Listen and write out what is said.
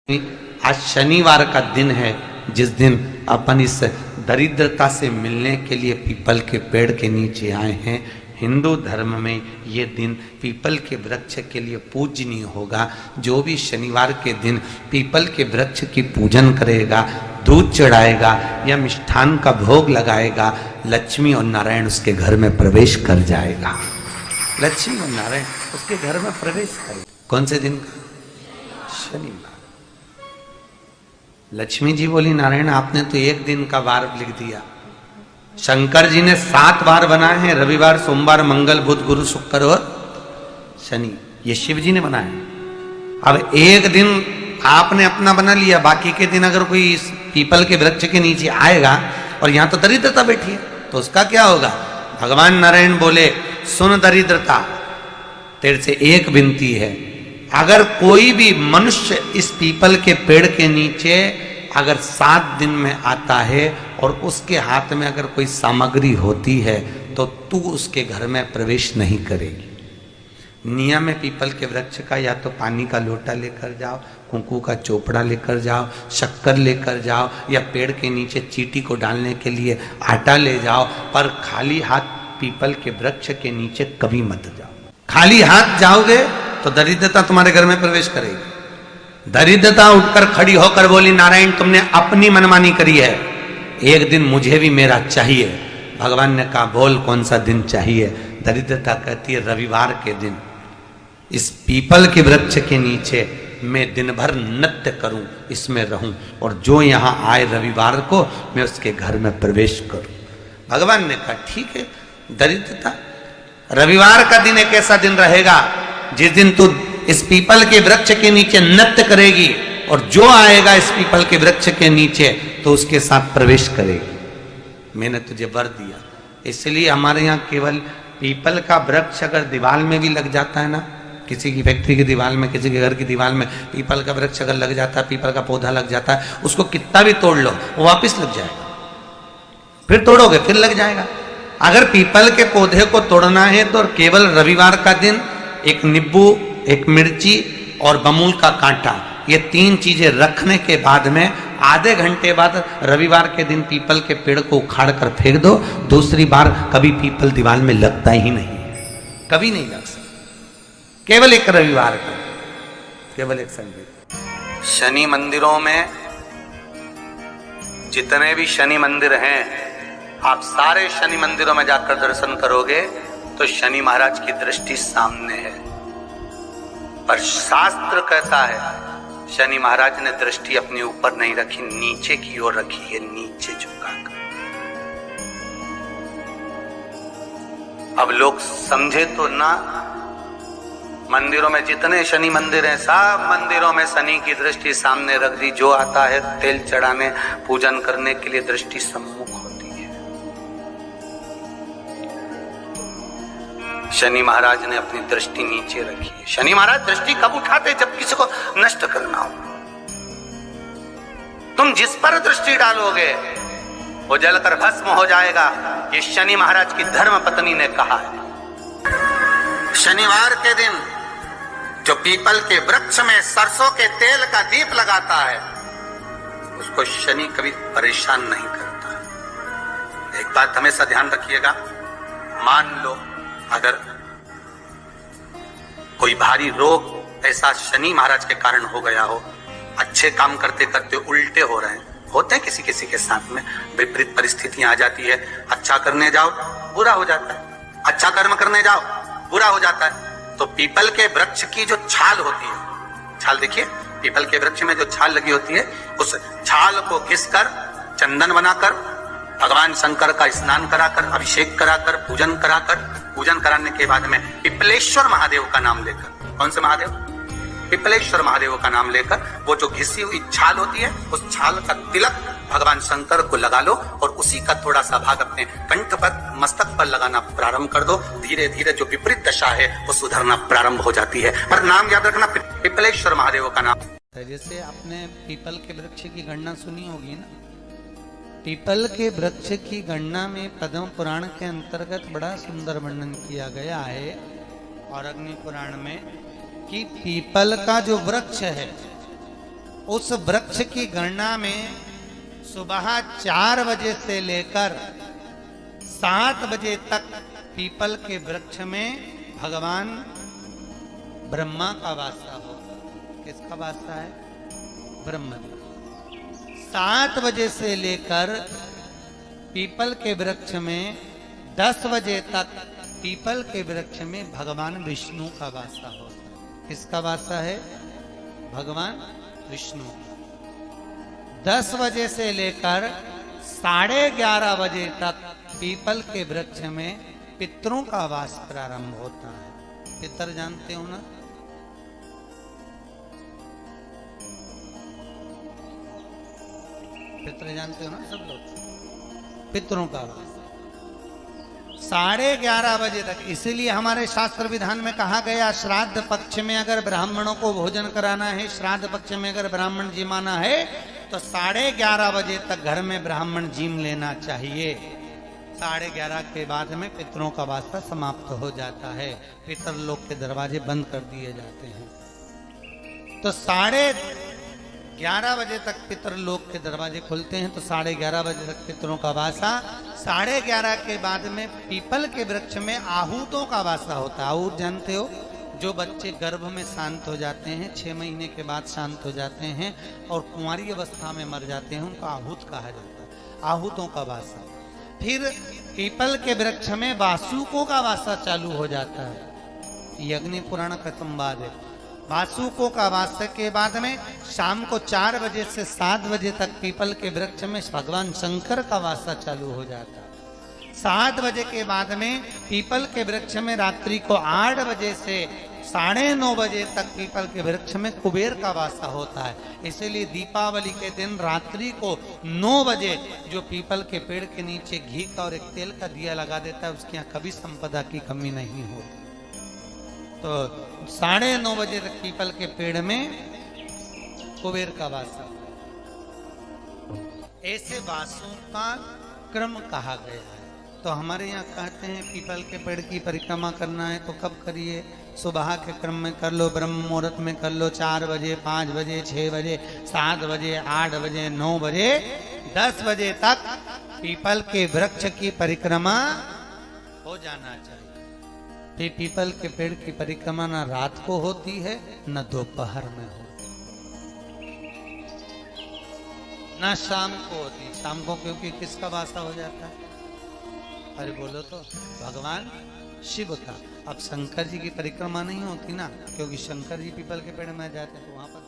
आज शनिवार का दिन है जिस दिन अपन इस दरिद्रता से मिलने के लिए पीपल के पेड़ के नीचे आए हैं। हिंदू धर्म में ये दिन पीपल के वृक्ष के लिए पूजनीय होगा। जो भी शनिवार के दिन पीपल के वृक्ष की पूजन करेगा, दूध चढ़ाएगा या मिष्ठान का भोग लगाएगा, लक्ष्मी और नारायण उसके घर में प्रवेश कर जाएगा। लक्ष्मी और नारायण उसके घर में प्रवेश करेगा। कौन से दिन का? शनिवार। लक्ष्मी जी बोली, नारायण आपने तो एक दिन का वार लिख दिया। शंकर जी ने 7 वार बनाए हैं, रविवार, सोमवार, मंगल, बुध, गुरु, शुक्र और शनि। ये शिव जी ने बनाया। अब एक दिन आपने अपना बना लिया, बाकी के दिन अगर कोई इस पीपल के वृक्ष के नीचे आएगा और यहां तो दरिद्रता बैठी है तो उसका क्या होगा? भगवान नारायण बोले, सुन दरिद्रता, तेरे से एक विनती है, अगर कोई भी मनुष्य इस पीपल के पेड़ के नीचे अगर 7 दिन में आता है और उसके हाथ में अगर कोई सामग्री होती है तो तू उसके घर में प्रवेश नहीं करेगी। नियम है पीपल के वृक्ष का, या तो पानी का लोटा लेकर जाओ, कुंकू का चोपड़ा लेकर जाओ, शक्कर लेकर जाओ, या पेड़ के नीचे चींटी को डालने के लिए आटा ले जाओ, पर खाली हाथ पीपल के वृक्ष के नीचे कभी मत जाओ। खाली हाथ जाओगे तो दरिद्रता तुम्हारे घर में प्रवेश करेगी। दरिद्रता उठकर खड़ी होकर बोली, नारायण तुमने अपनी मनमानी करी है, एक दिन मुझे भी मेरा चाहिए। भगवान ने कहा, बोल कौन सा दिन चाहिए? दरिद्रता कहती है, रविवार के दिन इस पीपल के वृक्ष के नीचे मैं दिन भर नृत्य करूं, इसमें रहूं, और जो यहां आए रविवार को मैं उसके घर में प्रवेश करूं। भगवान ने कहा, ठीक है। दरिद्रता, रविवार का दिन एक ऐसा दिन रहेगा जिस दिन तू इस पीपल के वृक्ष के नीचे नृत्य करेगी और जो आएगा इस पीपल के वृक्ष के नीचे तो उसके साथ प्रवेश करेगी। मैंने तुझे वर दिया। इसलिए हमारे यहाँ केवल पीपल का वृक्ष अगर दीवार में भी लग जाता है ना, किसी की फैक्ट्री की दीवार में, किसी के घर की दीवार में पीपल का वृक्ष अगर लग जाता है, पीपल का पौधा लग जाता है, उसको कितना भी तोड़ लो वो वापिस लग जाएगा। फिर तोड़ोगे फिर लग जाएगा। अगर पीपल के पौधे को तोड़ना है तो केवल रविवार का दिन एक नींबू, एक मिर्ची और बमूल का कांटा, ये 3 चीजें रखने के बाद में आधे घंटे बाद रविवार के दिन पीपल के पेड़ को उखाड़ कर फेंक दो। दूसरी बार कभी पीपल दीवार में लगता ही नहीं है, कभी नहीं लग सकता। केवल एक रविवार का, केवल एक संगीत। शनि मंदिरों में जितने भी शनि मंदिर हैं, आप सारे शनि मंदिरों में जाकर दर्शन करोगे तो शनि महाराज की दृष्टि सामने है, पर शास्त्र कहता है शनि महाराज ने दृष्टि अपने ऊपर नहीं रखी, नीचे की ओर रखी है, नीचे झुकाकर। अब लोग समझे तो ना, मंदिरों में जितने शनि मंदिर हैं सब मंदिरों में शनि की दृष्टि सामने रख दी। जो आता है तेल चढ़ाने, पूजन करने के लिए दृष्टि सम्मुख होती है। शनि महाराज ने अपनी दृष्टि नीचे रखी है। शनि महाराज दृष्टि कब उठाते? जब किसी को नष्ट करना हो। तुम जिस पर दृष्टि डालोगे वो जलकर भस्म हो जाएगा। ये शनि महाराज की धर्म पत्नी ने कहा है। शनिवार के दिन जो पीपल के वृक्ष में सरसों के तेल का दीप लगाता है उसको शनि कभी परेशान नहीं करता। एक बात हमेशा ध्यान रखिएगा, मान लो अगर कोई भारी रोग ऐसा शनि महाराज के कारण हो गया हो, अच्छे काम करते करते उल्टे हो रहे हैं, होते हैं किसी किसी के साथ में, विपरीत परिस्थितियां आ जाती है। अच्छा करने जाओ बुरा हो जाता है, अच्छा कर्म करने जाओ बुरा हो जाता है। तो पीपल के वृक्ष की जो छाल होती है, छाल देखिए, पीपल के वृक्ष में जो छाल लगी होती है, उस छाल को घिसकर चंदन बनाकर भगवान शंकर का स्नान कराकर, अभिषेक कराकर, पूजन कराकर, पूजन कराने के बाद में पिपलेश्वर महादेव का नाम लेकर, कौन से महादेव? पिपलेश्वर महादेव का नाम लेकर वो जो घिसी हुई छाल होती है उस छाल का तिलक भगवान शंकर को लगा लो और उसी का थोड़ा सा भाग अपने कंठ पर, मस्तक पर लगाना प्रारंभ कर दो। धीरे धीरे जो विपरीत दशा है वो सुधरना प्रारंभ हो जाती है। पर नाम याद रखना, पिपलेश्वर महादेव का नाम। जैसे आपने पीपल के वृक्ष की गणना सुनी होगी ना, पीपल के वृक्ष की गणना में पद्म पुराण के अंतर्गत बड़ा सुंदर वर्णन किया गया है, और अग्नि पुराण में कि पीपल का जो वृक्ष है उस वृक्ष की गणना में सुबह 4 बजे से लेकर 7 बजे तक पीपल के वृक्ष में भगवान ब्रह्मा का वासा हो। किसका वासा है? ब्रह्मा। 7 बजे से लेकर पीपल के वृक्ष में 10 बजे तक पीपल के वृक्ष में भगवान विष्णु का वासा हो। किसका वासा है? भगवान विष्णु। 10 बजे से लेकर 11:30 बजे तक पीपल के वृक्ष में पितरों का वास प्रारंभ होता है। पितर जानते हो ना? पितर जानते हो ना सब लोग? पितरों का वास 11:30 बजे तक। इसीलिए हमारे शास्त्र विधान में कहा गया, श्राद्ध पक्ष में अगर ब्राह्मणों को भोजन कराना है, श्राद्ध पक्ष में अगर ब्राह्मण जिमाना है, तो 11:30 बजे तक घर में ब्राह्मण जिम लेना चाहिए। 11:30 के बाद में पितरों का वास्ता समाप्त हो जाता है। पितर लोग के दरवाजे बंद कर दिए जाते हैं। तो 11:30 बजे तक पितर लोग के दरवाजे खुलते हैं। तो 11:30 बजे तक पितरों का वासा। 11:30 के बाद में पीपल के वृक्ष में आहूतों का वासा होता है। आहूत जानते हो? जो बच्चे गर्भ में शांत हो जाते हैं, 6 महीने के बाद शांत हो जाते हैं और कुंवारी अवस्था में मर जाते हैं, उनको आहूत कहा जाता है। आहूतों का वासा। फिर पीपल के वृक्ष में वासुकों का वासा चालू हो जाता है। ये अग्नि पुराण का संवाद है। वासुकों का वासा के बाद में शाम को 4 बजे से 7 बजे तक पीपल के वृक्ष में भगवान शंकर का वासा चालू हो जाता है। 7 बजे के बाद में पीपल के वृक्ष में रात्रि को 8 बजे से 9:30 बजे तक पीपल के वृक्ष में कुबेर का वासा होता है। इसीलिए दीपावली के दिन रात्रि को 9 बजे जो पीपल के पेड़ के नीचे घी का और एक तेल का दिया लगा देता है, उसके यहाँ कभी संपदा की कमी नहीं होती। तो 9:30 बजे तक पीपल के पेड़ में कुबेर का वासा। ऐसे वासों का क्रम कहा गया है। तो हमारे यहाँ कहते हैं पीपल के पेड़ की परिक्रमा करना है तो कब करिए? सुबह के क्रम में कर लो, ब्रह्म मुहूर्त में कर लो, 4 बजे, 5 बजे, 6 बजे, 7 बजे, 8 बजे, 9 बजे, 10 बजे तक पीपल के वृक्ष की परिक्रमा हो जाना चाहिए। फिर पीपल के पेड़ की परिक्रमा न रात को होती है न दोपहर में होती, न शाम को होती। शाम को क्योंकि किसका वासा हो जाता है? अरे बोलो तो, भगवान शिव का। अब शंकर जी की परिक्रमा नहीं होती ना, क्योंकि शंकर जी पीपल के पेड़ में जाते तो वहां पर